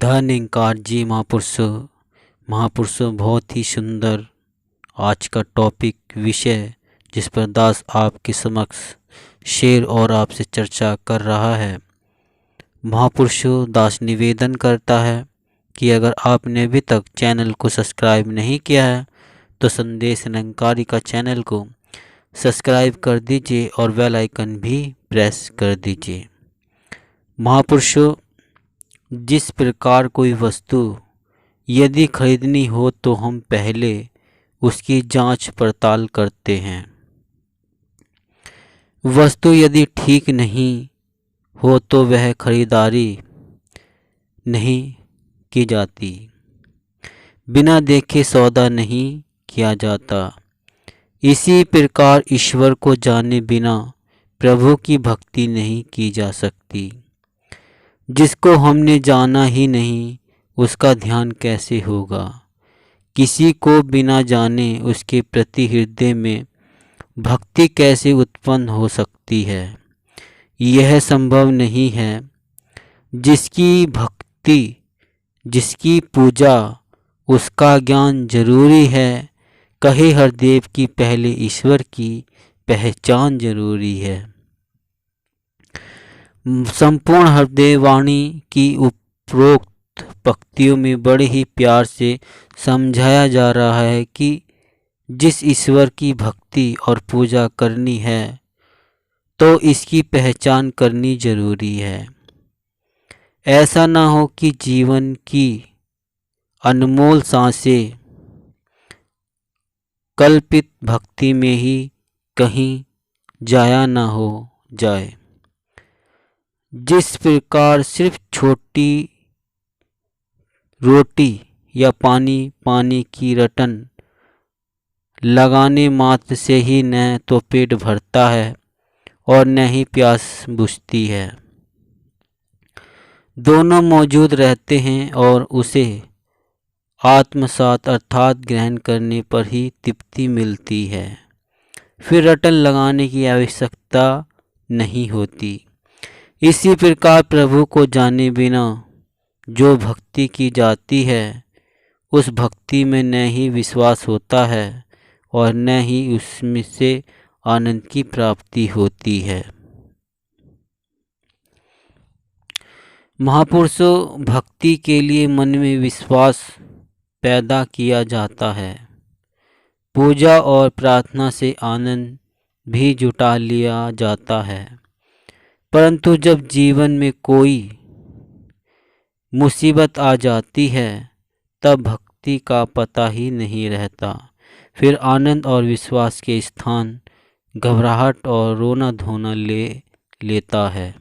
धन निरंकार जी महापुरुषों बहुत ही सुंदर आज का टॉपिक विषय जिस पर दास आपके समक्ष शेर और आपसे चर्चा कर रहा है। महापुरुषों, दास निवेदन करता है कि अगर आपने अभी तक चैनल को सब्सक्राइब नहीं किया है तो संदेश निरंकारी का चैनल को सब्सक्राइब कर दीजिए और बेल आइकन भी प्रेस कर दीजिए। महापुरुषों, जिस प्रकार कोई वस्तु यदि खरीदनी हो तो हम पहले उसकी जांच पड़ताल करते हैं। वस्तु यदि ठीक नहीं हो तो वह खरीदारी नहीं की जाती। बिना देखे सौदा नहीं किया जाता। इसी प्रकार ईश्वर को जाने बिना प्रभु की भक्ति नहीं की जा सकती। जिसको हमने जाना ही नहीं उसका ध्यान कैसे होगा। किसी को बिना जाने उसके प्रति हृदय में भक्ति कैसे उत्पन्न हो सकती है। यह संभव नहीं है। जिसकी भक्ति, जिसकी पूजा, उसका ज्ञान जरूरी है। कहे हरदेव की पहले ईश्वर की पहचान जरूरी है। संपूर्ण हृदय वाणी की उपरोक्त पंक्तियों में बड़े ही प्यार से समझाया जा रहा है कि जिस ईश्वर की भक्ति और पूजा करनी है तो इसकी पहचान करनी जरूरी है। ऐसा ना हो कि जीवन की अनमोल सांसें कल्पित भक्ति में ही कहीं जाया ना हो जाए। जिस प्रकार सिर्फ छोटी रोटी या पानी की रटन लगाने मात्र से ही न तो पेट भरता है और न ही प्यास बुझती है। दोनों मौजूद रहते हैं और उसे आत्मसात अर्थात ग्रहण करने पर ही तृप्ति मिलती है। फिर रटन लगाने की आवश्यकता नहीं होती। इसी प्रकार प्रभु को जाने बिना जो भक्ति की जाती है उस भक्ति में न ही विश्वास होता है और न ही उसमें से आनंद की प्राप्ति होती है। महापुरुषों, भक्ति के लिए मन में विश्वास पैदा किया जाता है। पूजा और प्रार्थना से आनंद भी जुटा लिया जाता है। परंतु जब जीवन में कोई मुसीबत आ जाती है तब भक्ति का पता ही नहीं रहता। फिर आनंद और विश्वास के स्थान घबराहट और रोना धोना ले लेता है।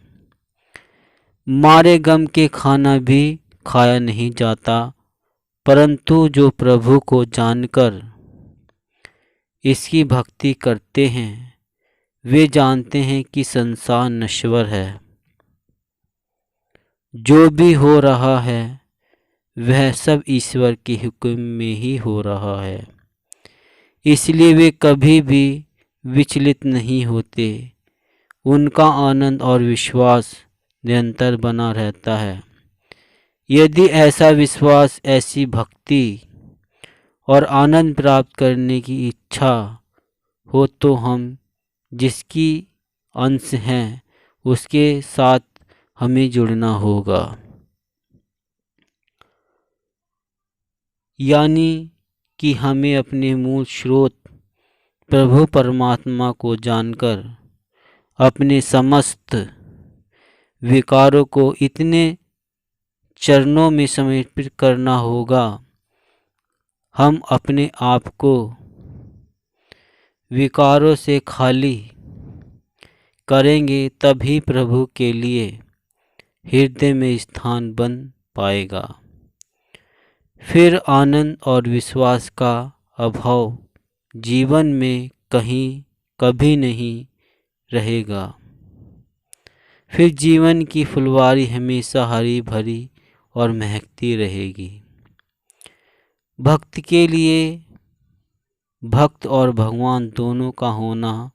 मारे गम के खाना भी खाया नहीं जाता। परंतु जो प्रभु को जानकर इसकी भक्ति करते हैं वे जानते हैं कि संसार नश्वर है। जो भी हो रहा है वह सब ईश्वर के हुक्म में ही हो रहा है। इसलिए वे कभी भी विचलित नहीं होते। उनका आनंद और विश्वास निरंतर बना रहता है। यदि ऐसा विश्वास, ऐसी भक्ति और आनंद प्राप्त करने की इच्छा हो तो हम जिसकी अंश हैं उसके साथ हमें जुड़ना होगा। यानी कि हमें अपने मूल स्रोत प्रभु परमात्मा को जानकर अपने समस्त विकारों को इतने चरणों में समर्पित करना होगा। हम अपने आप को विकारों से खाली करेंगे तभी प्रभु के लिए हृदय में स्थान बन पाएगा। फिर आनंद और विश्वास का अभाव जीवन में कभी नहीं रहेगा। फिर जीवन की फुलवारी हमेशा हरी भरी और महकती रहेगी। भक्त के लिए भक्त और भगवान दोनों का होना,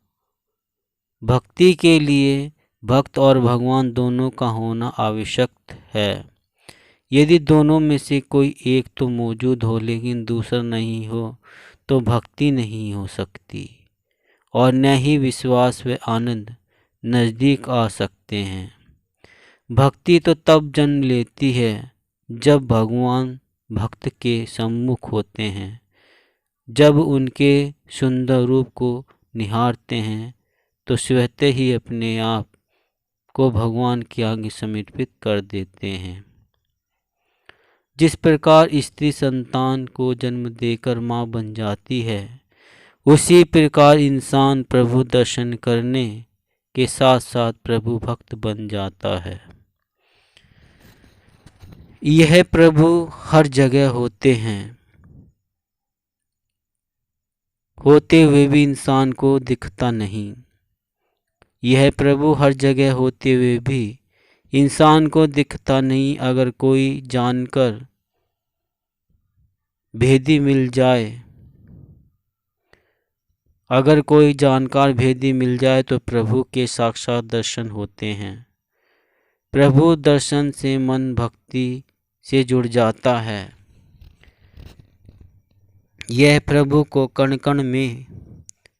भक्ति के लिए भक्त और भगवान दोनों का होना आवश्यक है। यदि दोनों में से कोई एक तो मौजूद हो लेकिन दूसरा नहीं हो तो भक्ति नहीं हो सकती और न ही विश्वास व आनंद नज़दीक आ सकते हैं। भक्ति तो तब जन्म लेती है जब भगवान भक्त के सम्मुख होते हैं, जब उनके सुंदर रूप को निहारते हैं तो स्वतः ही अपने आप को भगवान के आगे समर्पित कर देते हैं। जिस प्रकार स्त्री संतान को जन्म देकर माँ बन जाती है, उसी प्रकार इंसान प्रभु दर्शन करने के साथ साथ प्रभु भक्त बन जाता है। यह प्रभु हर जगह होते हैं, होते हुए भी इंसान को दिखता नहीं। यह प्रभु हर जगह होते हुए भी इंसान को दिखता नहीं। अगर कोई जानकर भेदी मिल जाए, अगर कोई जानकार भेदी मिल जाए तो प्रभु के साक्षात दर्शन होते हैं। प्रभु दर्शन से मन भक्ति से जुड़ जाता है। यह प्रभु को कण कण में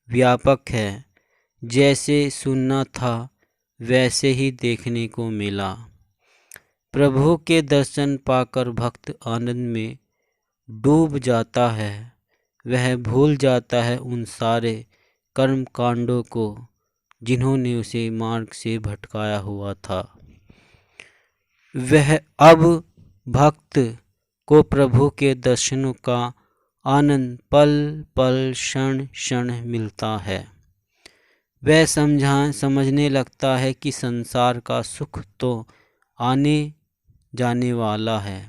व्यापक है। जैसे सुनना था वैसे ही देखने को मिला। प्रभु के दर्शन पाकर भक्त आनंद में डूब जाता है। वह भूल जाता है उन सारे कर्म कांडों को जिन्होंने उसे मार्ग से भटकाया हुआ था। वह अब भक्त को प्रभु के दर्शनों का आनंद पल पल क्षण क्षण मिलता है। वह समझने लगता है कि संसार का सुख तो आने जाने वाला है।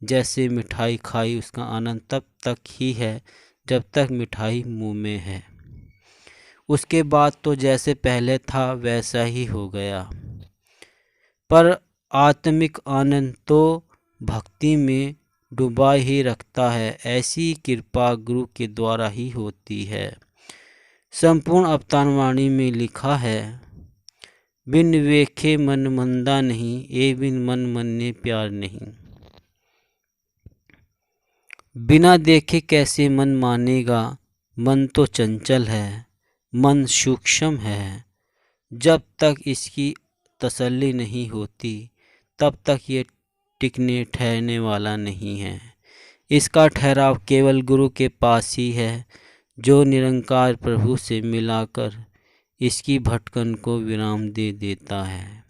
जैसे मिठाई खाई उसका आनंद तब तक ही है जब तक मिठाई मुंह में है, उसके बाद तो जैसे पहले था वैसा ही हो गया। पर आत्मिक आनंद तो भक्ति में डुबा ही रखता है। ऐसी कृपा गुरु के द्वारा ही होती है। संपूर्ण अवतारवाणी में लिखा है, बिन वेखे मन मंदा नहीं, ए बिन मन मन्ने प्यार नहीं। बिना देखे कैसे मन मानेगा, मन तो चंचल है, मन सूक्ष्म है। जब तक इसकी तसल्ली नहीं होती तब तक ये टिकने ठहरने वाला नहीं है। इसका ठहराव केवल गुरु के पास ही है, जो निरंकार प्रभु से मिलाकर इसकी भटकन को विराम दे देता है।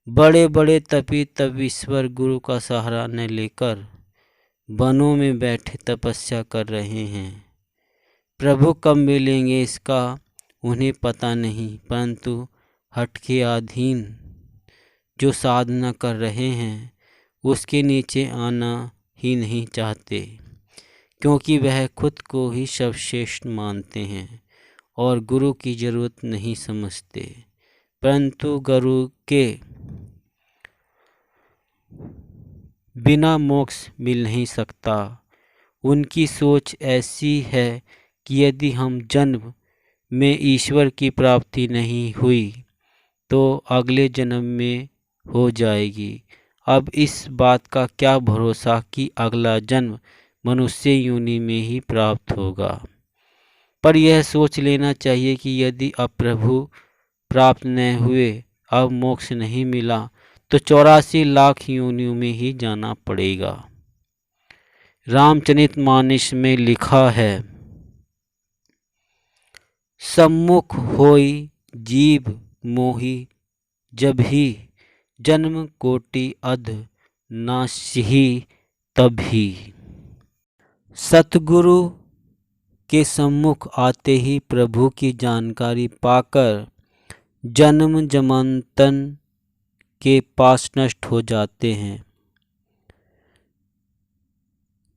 बड़े बड़े तपी तपीश्वर गुरु का सहारा न लेकर वनों में बैठे तपस्या कर रहे हैं। प्रभु कब मिलेंगे इसका उन्हें पता नहीं, परंतु हठ के अधीन जो साधना कर रहे हैं उसके नीचे आना ही नहीं चाहते, क्योंकि वह खुद को ही सर्वश्रेष्ठ मानते हैं और गुरु की जरूरत नहीं समझते। परंतु गुरु के बिना मोक्ष मिल नहीं सकता। उनकी सोच ऐसी है कि यदि हम जन्म में ईश्वर की प्राप्ति नहीं हुई तो अगले जन्म में हो जाएगी। अब इस बात का क्या भरोसा कि अगला जन्म मनुष्य योनि में ही प्राप्त होगा। पर यह सोच लेना चाहिए कि यदि अब प्रभु प्राप्त न हुए, अब मोक्ष नहीं मिला, तो 84 लाख योनियों में ही जाना पड़ेगा। रामचरितमानस में लिखा है, सम्मुख होई जीव मोहि जभी, जन्म कोटि अध नासहि तभी। सतगुरु के सम्मुख आते ही प्रभु की जानकारी पाकर जन्म जन्मांतर के पास नष्ट हो जाते हैं।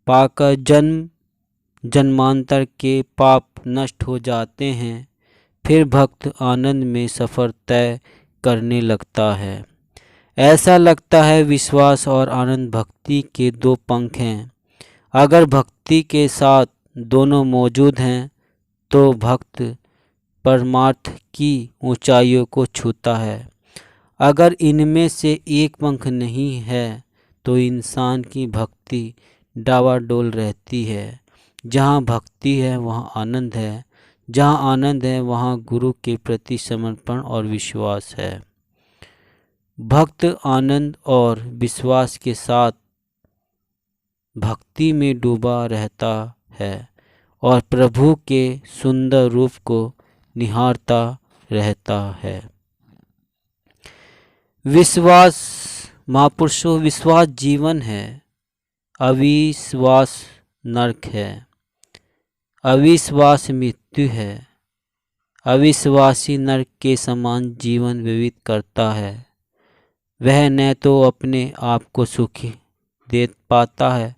पाकर जन्म जन्मांतर के पाप नष्ट हो जाते हैं। फिर भक्त आनंद में सफ़र तय करने लगता है। ऐसा लगता है विश्वास और आनंद भक्ति के दो पंख हैं। अगर भक्ति के साथ दोनों मौजूद हैं तो भक्त परमार्थ की ऊंचाइयों को छूता है। अगर इनमें से एक पंख नहीं है तो इंसान की भक्ति डावाडोल रहती है। जहाँ भक्ति है वहाँ आनंद है, जहाँ आनंद है वहाँ गुरु के प्रति समर्पण और विश्वास है। भक्त आनंद और विश्वास के साथ भक्ति में डूबा रहता है और प्रभु के सुंदर रूप को निहारता रहता है। विश्वास महापुरुषों, विश्वास जीवन है, अविश्वास नरक है, अविश्वास मृत्यु है। अविश्वासी नरक के समान जीवन व्यतीत करता है। वह न तो अपने आप को सुखी दे पाता है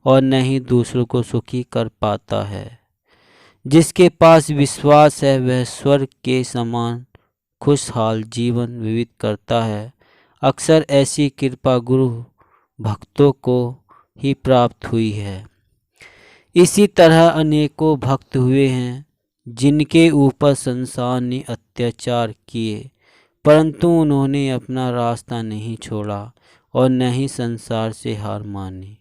और न ही दूसरों को सुखी कर पाता है। जिसके पास विश्वास है वह स्वर्ग के समान खुशहाल जीवन व्यतीत करता है। अक्सर ऐसी कृपा गुरु भक्तों को ही प्राप्त हुई है। इसी तरह अनेकों भक्त हुए हैं जिनके ऊपर संसार ने अत्याचार किए, परंतु उन्होंने अपना रास्ता नहीं छोड़ा और न ही संसार से हार मानी।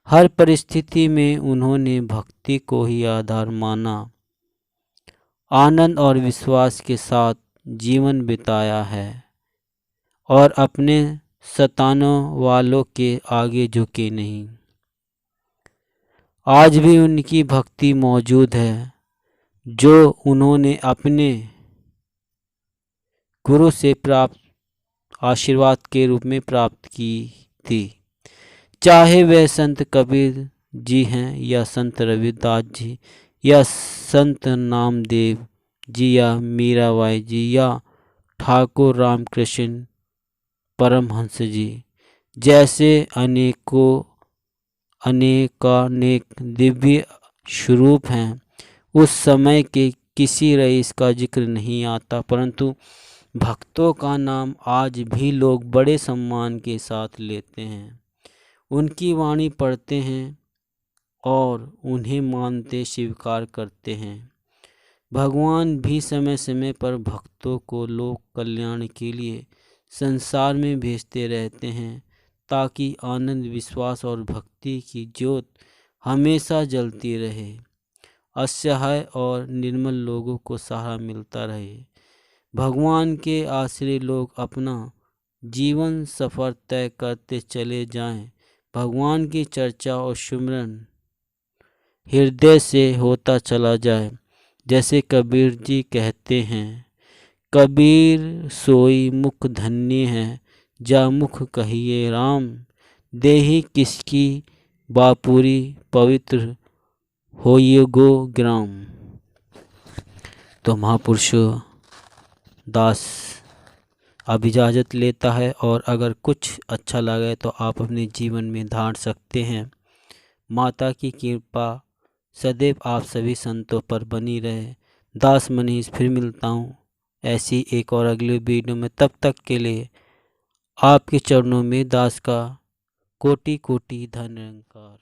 हर परिस्थिति में उन्होंने भक्ति को ही आधार माना, आनंद और विश्वास के साथ जीवन बिताया है और अपने सताने वालों के आगे झुके नहीं। आज भी उनकी भक्ति मौजूद है जो उन्होंने अपने गुरु से प्राप्त आशीर्वाद के रूप में प्राप्त की थी। चाहे वह संत कबीर जी हैं या संत रविदास जी या संत नामदेव जी या मीराबाई जी या ठाकुर रामकृष्ण परमहंस जी जैसे अनेकानेक दिव्य स्वरूप हैं। उस समय के किसी रईस का जिक्र नहीं आता, परंतु भक्तों का नाम आज भी लोग बड़े सम्मान के साथ लेते हैं, उनकी वाणी पढ़ते हैं और उन्हें मानते स्वीकार करते हैं। भगवान भी समय समय पर भक्तों को लोक कल्याण के लिए संसार में भेजते रहते हैं ताकि आनंद, विश्वास और भक्ति की ज्योत हमेशा जलती रहे, असहाय और निर्मल लोगों को सहारा मिलता रहे। भगवान के आश्रय लोग अपना जीवन सफर तय करते चले जाएं। भगवान की चर्चा और सुमिरन हृदय से होता चला जाए। जैसे कबीर जी कहते हैं, कबीर सोई मुख धन्य है, जा मुख कहिए राम, देहि किसकी बापुरी पवित्र होइए गो ग्राम। तो महापुरुषों दास अब इजाज़त लेता है और अगर कुछ अच्छा लगे तो आप अपने जीवन में धार सकते हैं। माता की कृपा सदैव आप सभी संतों पर बनी रहे। दास मनीष फिर मिलता हूँ ऐसी एक और अगले वीडियो में। तब तक के लिए आपके चरणों में दास का कोटि कोटि धन्यवाद।